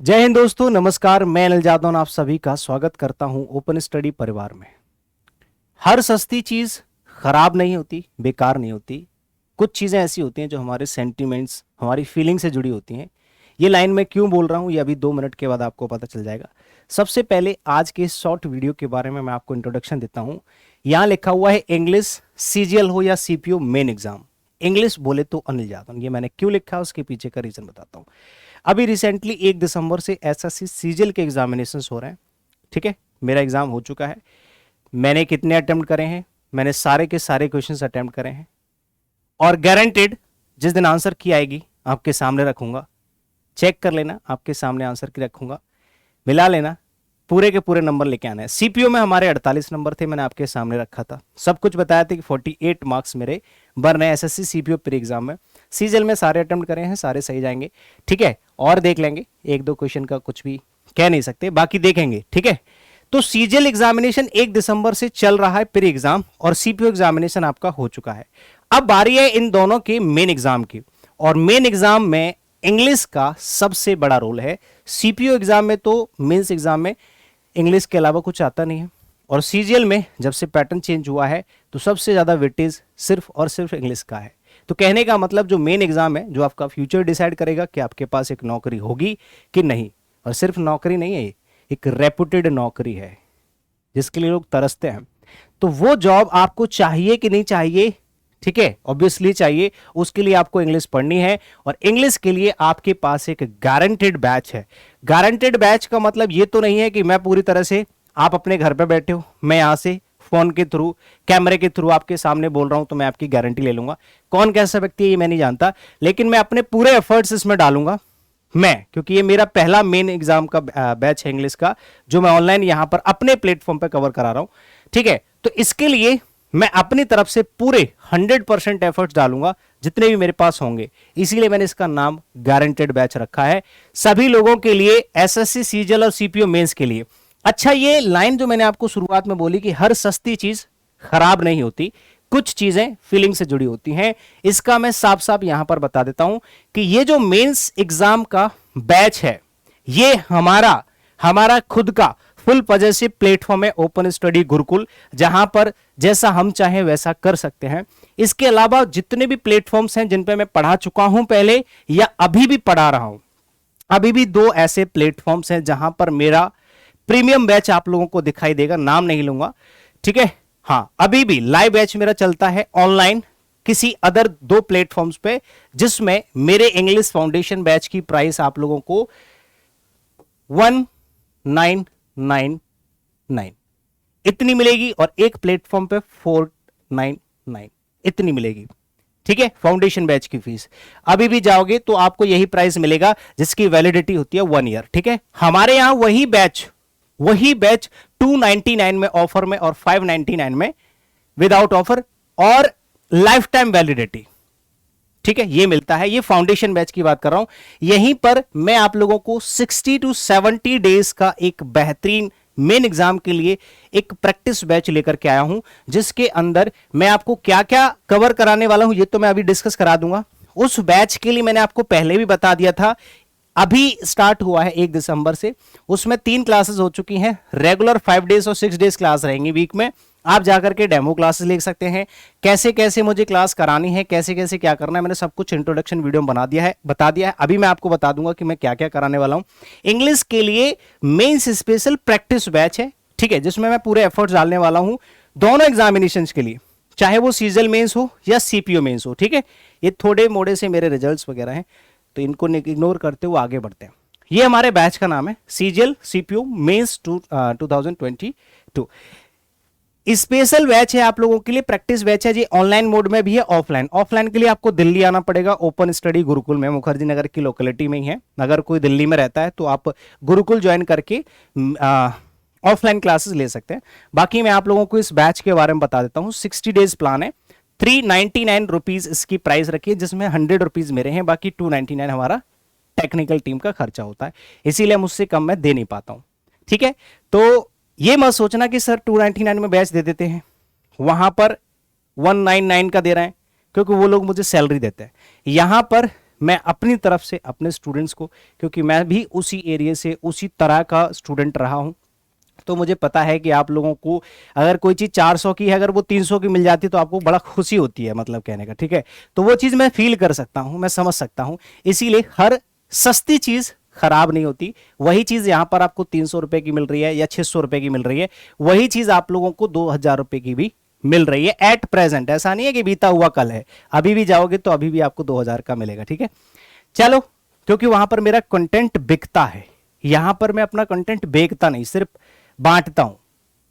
जय हिंद दोस्तों, नमस्कार। मैं अनिल जादौन आप सभी का स्वागत करता हूं ओपन स्टडी परिवार में। हर सस्ती चीज खराब नहीं होती, बेकार नहीं होती। कुछ चीजें ऐसी होती हैं जो हमारे सेंटिमेंट्स, हमारी फीलिंग से जुड़ी होती हैं। ये लाइन मैं क्यों बोल रहा हूं ये अभी 2 मिनट के बाद आपको पता चल जाएगा। सबसे पहले आज के शॉर्ट वीडियो के बारे में मैं आपको इंट्रोडक्शन देता हूं। यहां लिखा हुआ है इंग्लिश सीजीएल हो या सीपीओ मेन एग्जाम, इंग्लिश बोले तो अनिल जादौन। ये मैंने क्यों लिखा है उसके पीछे का रीजन बताता हूं। अभी रिसेंटली 1 दिसंबर से एसएससी सीजीएल के एग्जामिनेशन हो रहे हैं। ठीक है, मेरा एग्जाम हो चुका है। मैंने कितने अटेम्प्ट करे हैं? मैंने सारे के सारे क्वेश्चंस अटेम्प्ट करे हैं और गारंटेड जिस दिन आंसर की आएगी आपके सामने रखूंगा। चेक कर लेना, आपके सामने आंसर की रखूंगा, मिला लेना, पूरे के पूरे नंबर लेके आना है। सीपीओ में हमारे 48 नंबर थे, मैंने आपके सामने रखा था, सब कुछ बताया था कि 48 मार्क्स मेरे बन रहे एसएससी सीपीओ प्री एग्जाम में। सीजीएल में सारे अटेम्प्ट करे हैं, सारे सही जाएंगे। ठीक है, और देख लेंगे, एक दो क्वेश्चन का कुछ भी कह नहीं सकते, बाकी देखेंगे। ठीक है, तो सीजीएल एग्जामिनेशन 1 दिसंबर से चल रहा है प्री एग्जाम, और सीपीओ एग्जामिनेशन आपका हो चुका है। अब बारी है इन दोनों के मेन एग्जाम की, और मेन एग्जाम में इंग्लिश का सबसे बड़ा रोल है। सीपीओ एग्जाम में तो मेंस एग्जाम में इंग्लिश के अलावा कुछ आता नहीं है, और सीजीएल में जब से पैटर्न चेंज हुआ है तो सबसे ज्यादा वेटेज सिर्फ और सिर्फ इंग्लिश का है। तो कहने का मतलब जो मेन एग्जाम है, जो आपका फ्यूचर डिसाइड करेगा कि आपके पास एक नौकरी होगी कि नहीं, और सिर्फ नौकरी नहीं है, एक रेपुटेड नौकरी है जिसके लिए लोग तरसते हैं। तो वो जॉब आपको चाहिए कि नहीं चाहिए? ठीक है, ऑब्वियसली चाहिए। उसके लिए आपको इंग्लिश पढ़नी है, और इंग्लिश के लिए आपके पास एक गारंटेड बैच है। गारंटेड बैच का मतलब ये तो नहीं है कि मैं पूरी तरह से, आप अपने घर पे बैठे हो, मैं यहां से फोन के थ्रू, कैमरे के थ्रू आपके सामने बोल रहा हूं तो मैं आपकी गारंटी ले लूंगा। कौन कैसा व्यक्ति है ये मैं नहीं जानता, लेकिन मैं अपने पूरे एफर्ट्स इसमें डालूंगा। क्योंकि ये मेरा पहला मेन एग्जाम का बैच है इंग्लिश का, जो मैं ऑनलाइन यहां पर अपने प्लेटफॉर्म पर कवर करा रहा हूं। ठीक है, तो इसके लिए मैं अपनी तरफ से पूरे 100% एफर्ट्स डालूंगा, जितने भी मेरे पास होंगे। इसीलिए मैंने इसका नाम गारंटेड बैच रखा है, सभी लोगों के लिए, एसएससी सीजीएल और सीपीओ मेंस के लिए। अच्छा, ये लाइन जो मैंने आपको शुरुआत में बोली कि हर सस्ती चीज खराब नहीं होती, कुछ चीजें फीलिंग से जुड़ी होती हैं, इसका मैं साफ साफ यहां पर बता देता हूं कि ये जो मेंस एग्जाम का बैच है, ये हमारा खुद का फुल पॉजिटिव प्लेटफॉर्म है ओपन स्टडी गुरुकुल, जहां पर जैसा हम चाहें वैसा कर सकते हैं। इसके अलावा जितने भी प्लेटफॉर्म्स हैं जिन पे मैं पढ़ा चुका हूं पहले, या अभी भी पढ़ा रहा हूं, अभी भी 2 ऐसे प्लेटफॉर्म्स हैं जहां पर मेरा प्रीमियम बैच आप लोगों को दिखाई देगा, नाम नहीं लूंगा। ठीक है, हाँ, अभी भी लाइव बैच मेरा चलता है ऑनलाइन किसी अदर 2 प्लेटफॉर्म्स पे, जिसमें मेरे इंग्लिश फाउंडेशन बैच की प्राइस आप लोगों को 1999 इतनी मिलेगी, और एक प्लेटफॉर्म पे 499 इतनी मिलेगी। ठीक है, फाउंडेशन बैच की फीस। अभी भी जाओगे तो आपको यही प्राइस मिलेगा, जिसकी वैलिडिटी होती है 1 ईयर। ठीक है, हमारे यहां वही बैच 299 में ऑफर में, और 599 में विदाउट ऑफर, और लाइफ टाइम वैलिडिटी। ठीक है, ये मिलता है। ये फाउंडेशन बैच की बात कर रहा हूं। यहीं पर मैं आप लोगों को 60 to 70 डेज का एक बेहतरीन मेन एग्जाम के लिए एक प्रैक्टिस बैच लेकर के आया हूं, जिसके अंदर मैं आपको क्या क्या कवर कराने वाला हूं ये तो मैं अभी डिस्कस करा दूंगा। उस बैच के लिए मैंने आपको पहले भी बता दिया था, अभी स्टार्ट हुआ है 1 दिसंबर से। उसमें 3 क्लासेस हो चुकी हैं, रेगुलर 5 डेज और 6 डेज क्लास रहेंगी वीक में। आप जाकर के डेमो क्लासेस ले सकते हैं, कैसे कैसे मुझे क्लास करानी है, कैसे कैसे क्या करना है, मैंने सब कुछ इंट्रोडक्शन वीडियो में बता दिया है। अभी मैं आपको बता दूंगा कि मैं क्या क्या कराने वाला हूं। इंग्लिश के लिए मेंस स्पेशल प्रैक्टिस बैच है, ठीक है, जिसमें मैं पूरे एफर्ट्स डालने वाला हूं दोनों एग्जामिनेशंस के लिए, चाहे वो सीजीएल मेंस हो या सीपीओ मेंस हो। ठीक है, ये थोड़े मोड़े से मेरे रिजल्ट्स वगैरह हैं, तो इनको इग्नोर करते हुए आगे बढ़ते हैं। ये हमारे बैच का नाम है CGL CPO mains 2022। Special batch है आप लोगों के लिए, प्रैक्टिस बैच है जी। ऑनलाइन मोड में भी है, ऑफलाइन के लिए आपको दिल्ली आना पड़ेगा। ओपन स्टडी गुरुकुल में मुखर्जी नगर की लोकेलिटी में ही है। अगर कोई दिल्ली में रहता है तो आप गुरुकुल ज्वाइन करके ऑफलाइन क्लासेस ले सकते हैं। बाकी मैं आप लोगों को इस बैच के बारे में बता देता हूँ। 60 डेज प्लान है, 399 रुपीज इसकी प्राइस रखी है, जिसमें 100 रुपीज मेरे हैं, बाकी 299 हमारा टेक्निकल टीम का खर्चा होता है, इसीलिए मुझसे कम मैं दे नहीं पाता हूं। ठीक है, तो ये मत सोचना कि सर 299 में बैच दे देते हैं, वहां पर 199 का दे रहे हैं, क्योंकि वो लोग मुझे सैलरी देते हैं। यहां पर मैं अपनी तरफ से अपने स्टूडेंट्स को, क्योंकि मैं भी उसी एरिया से उसी तरह का स्टूडेंट रहा हूं, तो मुझे पता है कि आप लोगों को अगर कोई चीज़ 400 की है, अगर वो 300 की मिल जाती है तो आपको बड़ा खुशी होती है, मतलब कहने का, ठीक है। तो वो चीज़ मैं फील कर सकता हूं, मैं समझ सकता हूं। इसीलिए हर सस्ती चीज़ खराब नहीं होती। वही चीज़ यहां पर आपको 300 रुपए की मिल रही है या 600 रुपए की मिल रही है, वही चीज़ आप लोगों को 2000 रुपए की भी मिल रही है एट प्रेजेंट। ऐसा नहीं है कि बीता हुआ कल है, अभी भी जाओगे तो अभी भी आपको 2000 का मिलेगा, ठीक है। चलो, क्योंकि वहां पर मेरा कंटेंट बिकता है, यहां पर मैं अपना कंटेंट बेचता नहीं, सिर्फ बांटता हूं।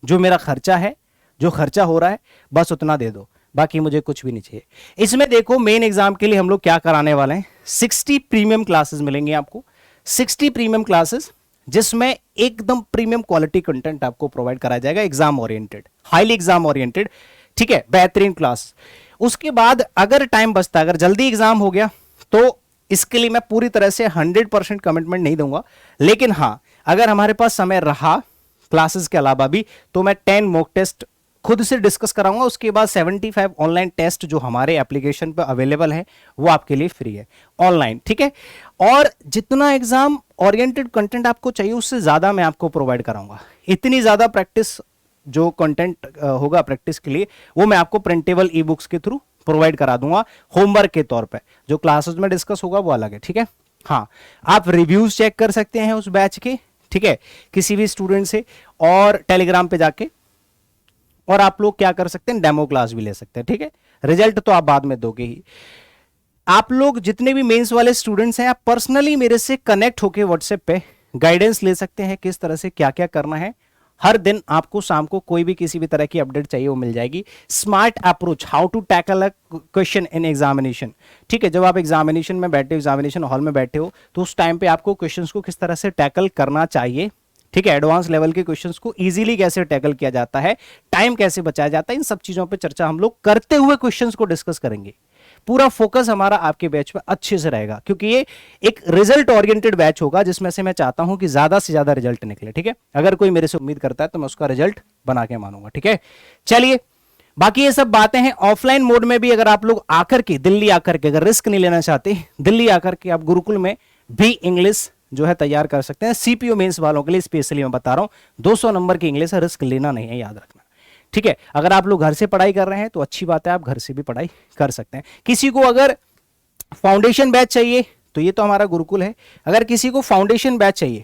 जो मेरा खर्चा है, जो खर्चा हो रहा है, बस उतना दे दो, बाकी मुझे कुछ भी नहीं चाहिए। इसमें देखो, मेन एग्जाम के लिए हम लोग क्या कराने वाले हैं, 60 प्रीमियम क्लासेस मिलेंगे आपको, 60 प्रीमियम क्लासेस, जिसमें एकदम प्रीमियम क्वालिटी कंटेंट आपको प्रोवाइड कराया जाएगा, exam oriented, highly exam oriented, ठीक है, बेहतरीन क्लास। उसके बाद अगर टाइम बचता, अगर जल्दी एग्जाम हो गया, तो इसके लिए मैं पूरी तरह से 100% कमिटमेंट नहीं दूंगा, लेकिन हाँ, अगर हमारे पास समय रहा क्लासेस के अलावा भी, तो मैं 10 मॉक टेस्ट खुद से डिस्कस कराऊंगा। उसके बाद 75 ऑनलाइन टेस्ट जो हमारे एप्लीकेशन पर अवेलेबल है, वो आपके लिए फ्री है ऑनलाइन, ठीक है। और जितना एग्जाम ओरिएंटेड कंटेंट आपको चाहिए, उससे ज्यादा मैं आपको प्रोवाइड कराऊंगा। इतनी ज्यादा प्रैक्टिस, जो कंटेंट होगा प्रैक्टिस के लिए, वो मैं आपको प्रिंटेबल ई बुक्स के थ्रू प्रोवाइड करा दूंगा होमवर्क के तौर पे। जो क्लासेस में डिस्कस होगा वो अलग है, ठीक है। हाँ, आप रिव्यूज चेक कर सकते हैं उस बैच के, ठीक है, किसी भी स्टूडेंट से, और टेलीग्राम पे जाके, और आप लोग क्या कर सकते हैं, डेमो क्लास भी ले सकते हैं, ठीक है। रिजल्ट तो आप बाद में दोगे ही। आप लोग जितने भी मेंस वाले स्टूडेंट्स हैं, आप पर्सनली मेरे से कनेक्ट होकर व्हाट्सएप पे गाइडेंस ले सकते हैं, किस तरह से क्या क्या करना है। हर दिन आपको शाम को कोई भी किसी भी तरह की अपडेट चाहिए वो मिल जाएगी। Smart approach, how to tackle a question in examination, ठीक है। जब आप एग्जामिनेशन में बैठे हो, एग्जामिनेशन हॉल में बैठे हो, तो उस टाइम पे आपको क्वेश्चंस को किस तरह से टैकल करना चाहिए, ठीक है। एडवांस लेवल के क्वेश्चंस को इजीली कैसे टैकल किया जाता है, टाइम कैसे बचाया जाता है, इन सब चीजों पे चर्चा हम लोग करते हुए क्वेश्चंस को डिस्कस करेंगे। पूरा फोकस हमारा आपके बैच पे अच्छे से रहेगा, क्योंकि ये एक रिजल्ट ओरिएंटेड बैच होगा, जिसमें से मैं चाहता हूं कि ज्यादा से ज्यादा रिजल्ट निकले, ठीक है। अगर कोई मेरे से उम्मीद करता है तो मैं उसका रिजल्ट बना के मानूंगा, ठीक है। चलिए, बाकी ये सब बातें हैं ऑफलाइन मोड में भी। अगर आप लोग आकर के, दिल्ली आकर के, अगर रिस्क नहीं लेना चाहते, दिल्ली आकर के आप गुरुकुल में भी इंग्लिश जो है तैयार कर सकते हैं। सीपीयू मेंस वालों के लिए स्पेशली मैं बता रहा हूं, 200 नंबर की इंग्लिश है, रिस्क लेना नहीं है, याद रखना, ठीक है। अगर आप लोग घर से पढ़ाई कर रहे हैं तो अच्छी बात है, आप घर से भी पढ़ाई कर सकते हैं। किसी को अगर फाउंडेशन बैच चाहिए तो ये तो हमारा गुरुकुल है। अगर किसी को फाउंडेशन बैच चाहिए,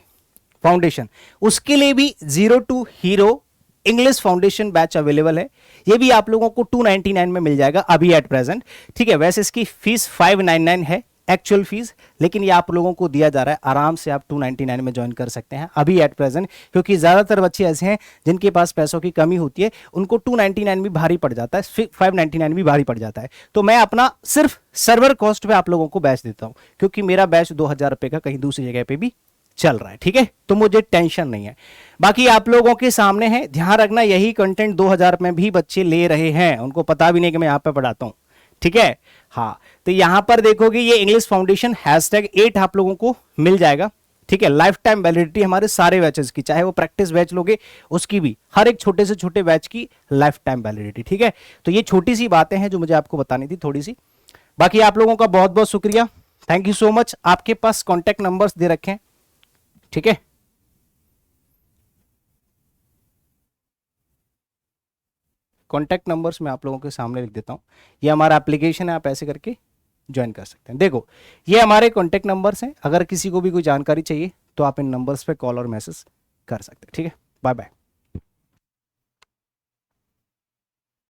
फाउंडेशन, उसके लिए भी 0 to hero English foundation batch available है। ये भी आप लोगों को 299 में मिल जाएगा अभी एट प्रेजेंट, ठीक है। वैसे इसकी फीस 599 है एक्चुअल फीस, लेकिन ये आप लोगों को दिया जा रहा है, आराम से आप 299 में ज्वाइन कर सकते हैं अभी एट प्रेजेंट, क्योंकि ज्यादातर बच्चे ऐसे हैं जिनके पास पैसों की कमी होती है, उनको 299 भी भारी पड़ जाता है, 599 भी भारी पड़ जाता है। तो मैं अपना सिर्फ सर्वर कॉस्ट पे आप लोगों को बैच देता हूं, क्योंकि मेरा बैच 2000 रुपए का कहीं दूसरी जगह पे भी चल रहा है, ठीक है। तो मुझे टेंशन नहीं है। बाकी आप लोगों के सामने है, ध्यान रखना, यही कंटेंट 2000 में भी बच्चे ले रहे हैं, उनको पता भी नहीं कि मैं यहाँ पे पढ़ाता हूँ, ठीक है। हाँ, तो यहां पर देखोगे ये इंग्लिश फाउंडेशन #8 आप लोगों को मिल जाएगा, ठीक है। लाइफ टाइम वैलिडिटी हमारे सारे बैचेस की, चाहे वो प्रैक्टिस बैच लोगे उसकी भी, हर एक छोटे से छोटे बैच की लाइफ टाइम वैलिडिटी, ठीक है। तो ये छोटी सी बातें हैं जो मुझे आपको बतानी थी, थोड़ी सी। बाकी आप लोगों का बहुत बहुत शुक्रिया, थैंक यू सो मच। आपके पास कॉन्टेक्ट नंबर्स दे रखे हैं, ठीक है। कॉन्टैक्ट नंबर्स मैं आप लोगों के सामने लिख देता हूं। ये हमारा एप्लीकेशन है, आप ऐसे करके ज्वाइन कर सकते हैं। देखो, ये हमारे कॉन्टैक्ट नंबर्स हैं, अगर किसी को भी कोई जानकारी चाहिए तो आप इन नंबर्स पे कॉल और मैसेज कर सकते हैं, ठीक है। Bye bye.